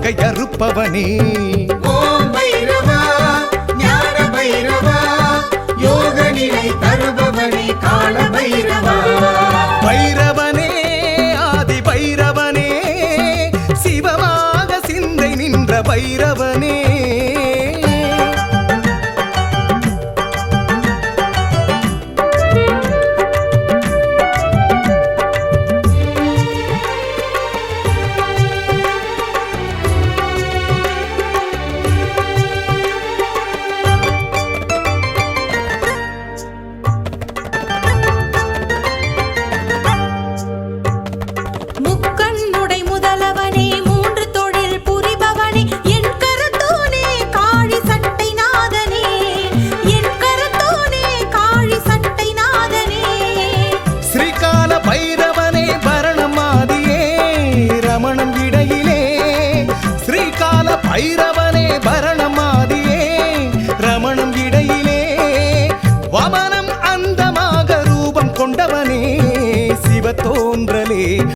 வகை அறுப்பவனே. ஓம் பைரவா ஞான பைரவா யோக நிலை தருபவனே கால பைரவா. பைரவனே ஆதி பைரவனே சிவமாக சிந்தை நின்ற பைரவனே. ஐர